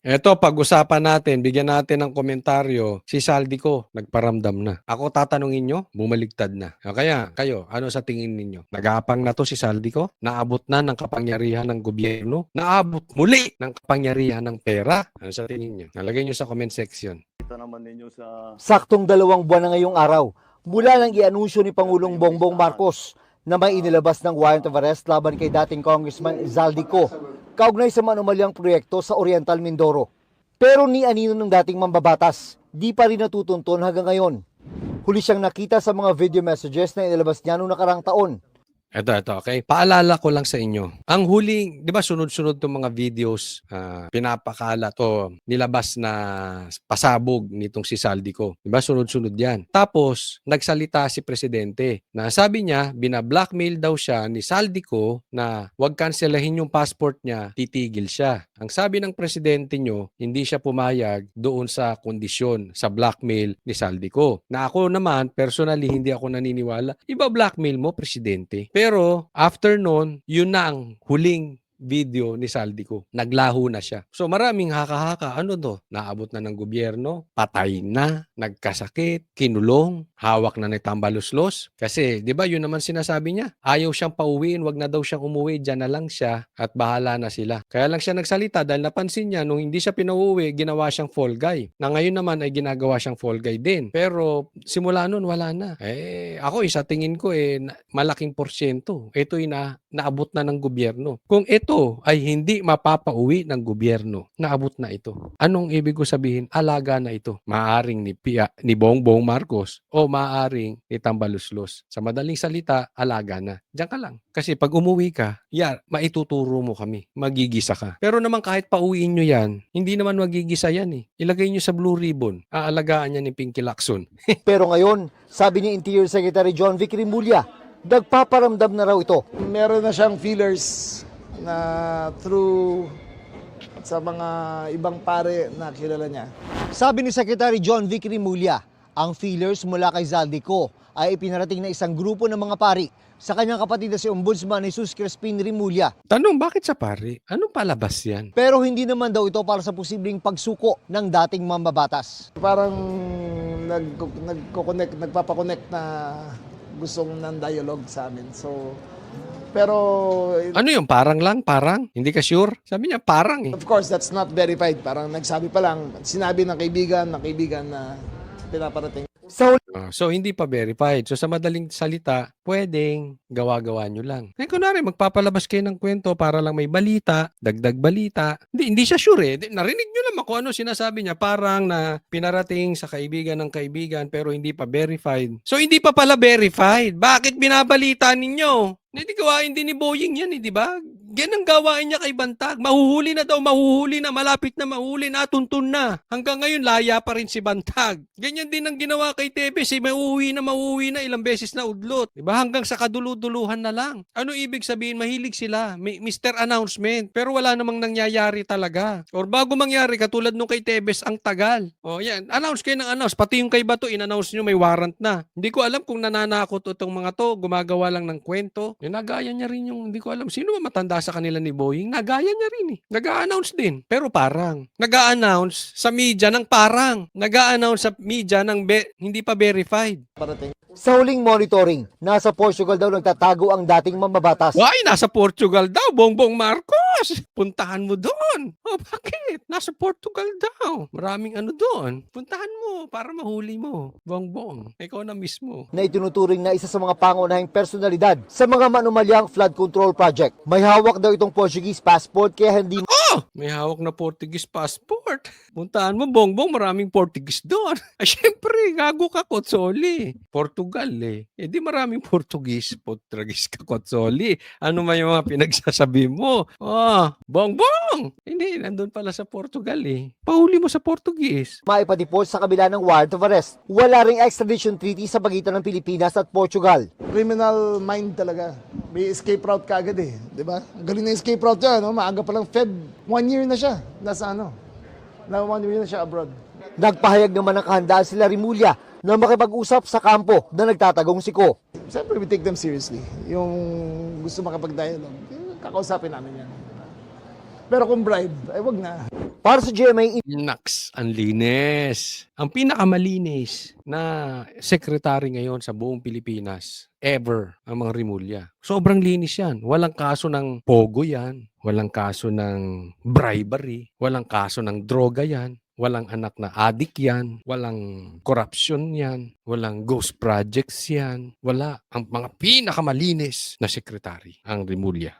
Eto, pag-usapan natin, bigyan natin ng komentaryo, si Saldico, nagparamdam na. Ako tatanungin nyo, bumaligtad na. Kaya, kayo, ano sa tingin ninyo? Nagapang na to si Saldico? Naabot na ng kapangyarihan ng gobyerno? Naabot muli ng kapangyarihan ng pera? Ano sa tingin nyo? Nalagay nyo sa comment section. Kita naman ninyo sa Saktong 2 buwan na ngayong araw, mula nang i-anunsyo ni Pangulong Bongbong Marcos na may inilabas ng warrant of arrest laban kay dating Congressman Zaldico, kaugnay sa manumalyang proyekto sa Oriental Mindoro. Pero ni anino ng dating mambabatas, di pa rin natutunton hanggang ngayon. Huli siyang nakita sa mga video messages na inilabas niya noong nakarang taon. Ito, okay? Paalala ko lang sa inyo. Ang huling, di ba sunod-sunod itong mga videos, pinapakalat o nilabas na pasabog nitong si Saldico. Di ba sunod-sunod yan. Tapos, nagsalita si Presidente na sabi niya, bina-blackmail daw siya ni Saldico na wag kanselahin yung passport niya, titigil siya. Ang sabi ng Presidente nyo, hindi siya pumayag doon sa kondisyon, sa blackmail ni Saldico. Na ako naman, personally, hindi ako naniniwala. Iba blackmail mo, Presidente. Pero after noon, yun na ang huling video ni Saldico. Naglaho na siya. So maraming haka-haka. Ano to? Naabot na ng gobyerno, patay na, nagkasakit, kinulong, hawak na ni Tambaluslos. Kasi, di ba yun naman sinasabi niya? Ayaw siyang pauwiin, wag na daw siyang umuwi, dyan na lang siya at bahala na sila. Kaya lang siya nagsalita dahil napansin niya nung hindi siya pinauwi, ginawa siyang fall guy. Na ngayon naman ay ginagawa siyang fall guy din. Pero simula nun, wala na. Ako sa tingin ko malaking porsyento. Ito'y naabot na ng gobyerno. Kung ito ay hindi mapapauwi ng gobyerno, naabot na ito. Anong ibig ko sabihin? Alaga na ito. Maaring ni Bongbong Marcos o maaring ni Tambaluslos. Sa madaling salita, alaga na. Diyan ka lang. Kasi pag umuwi ka, maituturo mo kami. Magigisa ka. Pero naman kahit pauwiin nyo yan, hindi naman magigisa yan eh. Ilagay nyo sa Blue Ribbon. Aalagaan yan ni Pinky Lacson. Pero ngayon, sabi ni Interior Secretary John Vic Rimulya, nagpaparamdam na raw ito. Meron na siyang feelers na through sa mga ibang pare na kilala niya. Sabi ni Secretary John Vic Rimulya, ang feelers mula kay Zaldico ay ipinarating na isang grupo ng mga pari sa kanyang kapatid na si Ombudsman Jesus Crispin Rimulya. Tanong, bakit sa pari? Anong palabas yan? Pero hindi naman daw ito para sa posibleng pagsuko ng dating mambabatas. Parang nagpapakonect na gustong ng dialogue sa amin. So, pero Ano yung parang lang? Parang? Hindi ka sure? Sabi niya parang eh. of course, that's not verified. Parang nagsabi pa lang, sinabi ng kaibigan na pinaparating. Sa So, hindi pa verified. So, sa madaling salita, pwedeng gawa-gawa nyo lang. Kunwari, magpapalabas kayo ng kwento para lang may balita, dagdag balita. Hindi siya sure eh. Narinig nyo naman kung ano sinasabi niya. Parang na pinarating sa kaibigan ng kaibigan pero hindi pa verified. So, hindi pa pala verified. Bakit binabalita ninyo? Hindi gawain din ni Boying yan eh, di ba? Yan ang gawain niya kay Bantag. Mahuhuli na daw, malapit na mahuli na, tuntun na. Hanggang ngayon, laya pa rin si Bantag. Ganyan din ang ginawa kay Tebes, mauuwi na, ilang beses na udlot. Diba? Hanggang sa kaduluduluhan na lang. Ano ibig sabihin? Mahilig sila. May Mr. Announcement. Pero wala namang nangyayari talaga. Or bago mangyari, katulad nung kay Tebes, ang tagal. O yan, announce kayo ng announce. Pati yung kay Bato, in-announce nyo may warrant na. Hindi ko alam kung nananakot itong mga to, gumagawa lang ng kwento. Nagaya niya rin yung, hindi ko alam, sino ba matanda sa kanila ni Boying? Nagaya niya rin eh. Nag-a-announce din, pero parang. Nag-a-announce sa media ng parang. Nag-a-announce sa media ng hindi pa verified. Parating. Sa huling monitoring, nasa Portugal daw nagtatago ang dating mambabatas. Why? Nasa Portugal daw, Bongbong Marcos. Puntahan mo doon. Oh, bakit? Nasa Portugal daw. Maraming ano doon. Puntahan mo para mahuli mo. Bongbong, ikaw na mismo. Na itinuturing na isa sa mga pangunahing personalidad sa mga manumalyang flood control project. May hawak daw itong Portuguese passport kaya hindi May hawak na Portuguese passport. Puntahan mo, Bongbong, maraming Portuguese doon. Ay, syempre, gago ka, Kotsoli. Portugal eh. Di maraming Portuguese. Portuguese ka, Kotsoli. Ano may mga pinagsasabi mo? Bongbong! Hindi, nandun pala sa Portugal eh. Pahuli mo sa Portuguese. maipatipos sa kabila ng warrant of arrest. Wala ring extradition treaty sa pagitan ng Pilipinas at Portugal. Criminal mind talaga. May escape route kaagad eh. Di ba? Ang galing na escape route niya. No? Maaga pa lang Feb. 1 year na siya. Nasa ano? Na 1 year na siya abroad. Nagpahayag naman ng kahandaan sila Rimulya na makipag-usap sa kampo na nagtatagong si Ko. Siyempre, we take them seriously. Yung gusto makapag-dialogue, kakausapin namin yan. Pero kung bribe, ay wag na. Para sa GMA Naks, ang linis. Ang pinakamalinis na secretary ngayon sa buong Pilipinas ever ang mga Rimulya. Sobrang linis yan. Walang kaso ng pogo yan. Walang kaso ng bribery. Walang kaso ng droga yan. Walang anak na adik yan. Walang corruption yan. Walang ghost projects yan. Wala. Ang mga pinakamalinis na secretary ang Rimulya.